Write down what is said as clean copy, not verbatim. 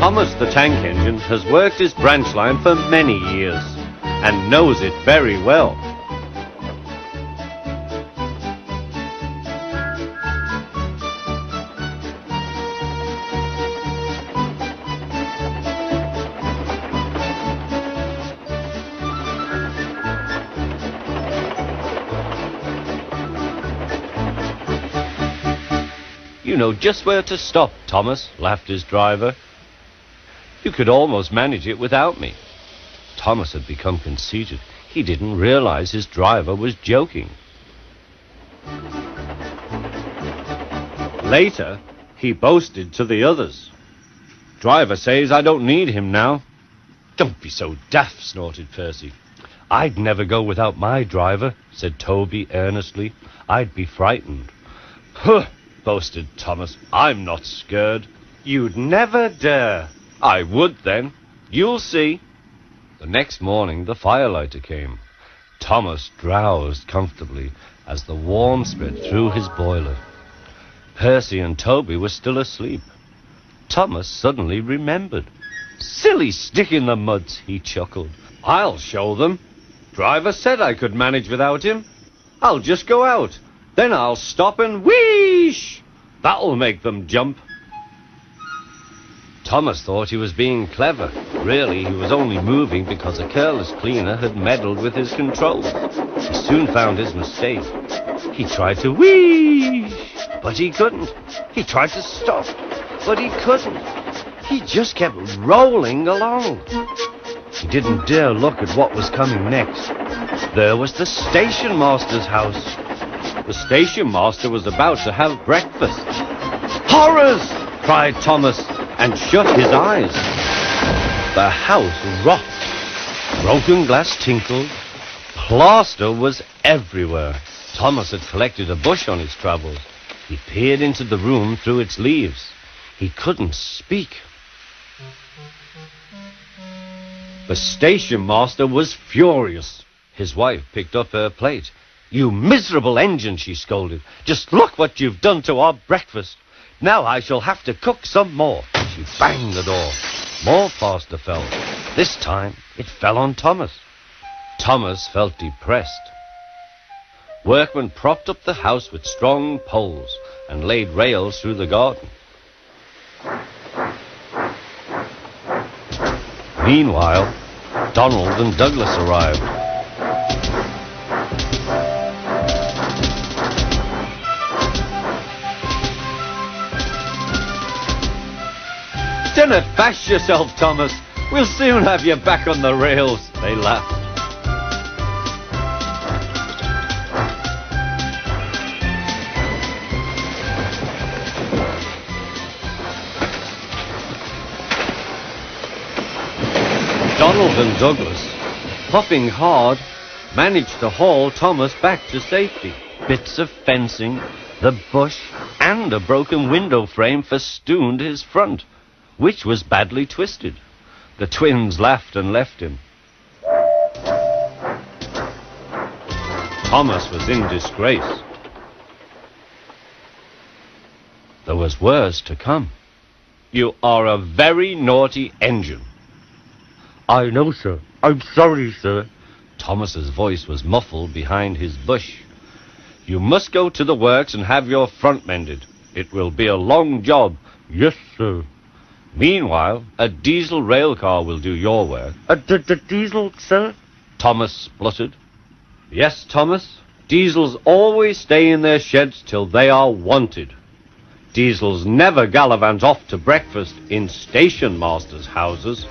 Thomas the Tank Engine has worked his branch line for many years and knows it very well. You know just where to stop, Thomas, laughed his driver. You could almost manage it without me. Thomas had become conceited. He didn't realize his driver was joking. Later, he boasted to the others. Driver says I don't need him now. Don't be so daft, snorted Percy. I'd never go without my driver, said Toby earnestly. I'd be frightened. Huh, boasted Thomas. I'm not scared. You'd never dare. I would then. You'll see. The next morning the firelighter came. Thomas drowsed comfortably as the warmth spread through his boiler. Percy and Toby were still asleep. Thomas suddenly remembered. Silly stick in the muds, he chuckled. I'll show them. Driver said I could manage without him. I'll just go out. Then I'll stop and wheesh. That'll make them jump. Thomas thought he was being clever. Really, he was only moving because a careless cleaner had meddled with his controls. He soon found his mistake. He tried to wheesh, but he couldn't. He tried to stop, but he couldn't. He just kept rolling along. He didn't dare look at what was coming next. There was the station master's house. The station master was about to have breakfast. Horrors! Cried Thomas, and shut his eyes. The house rocked. Broken glass tinkled. Plaster was everywhere. Thomas had collected a bush on his travels. He peered into the room through its leaves. He couldn't speak. The station master was furious. His wife picked up her plate. You miserable engine, she scolded. Just look what you've done to our breakfast. Now I shall have to cook some more. She banged the door. More plaster fell. This time it fell on Thomas. Thomas felt depressed. Workmen propped up the house with strong poles and laid rails through the garden. Meanwhile, Donald and Douglas arrived. Don't bash yourself, Thomas. We'll soon have you back on the rails, they laughed. Donald and Douglas, puffing hard, managed to haul Thomas back to safety. Bits of fencing, the bush, and a broken window frame festooned his front, which was badly twisted. The twins laughed and left him. Thomas was in disgrace. There was worse to come. You are a very naughty engine. I know, sir. I'm sorry, sir. Thomas's voice was muffled behind his bush. You must go to the works and have your front mended. It will be a long job. Yes, sir. Meanwhile, a diesel rail car will do your work. The diesel, sir? Thomas spluttered. Yes, Thomas. Diesels always stay in their sheds till they are wanted. Diesels never gallivant off to breakfast in station masters' houses.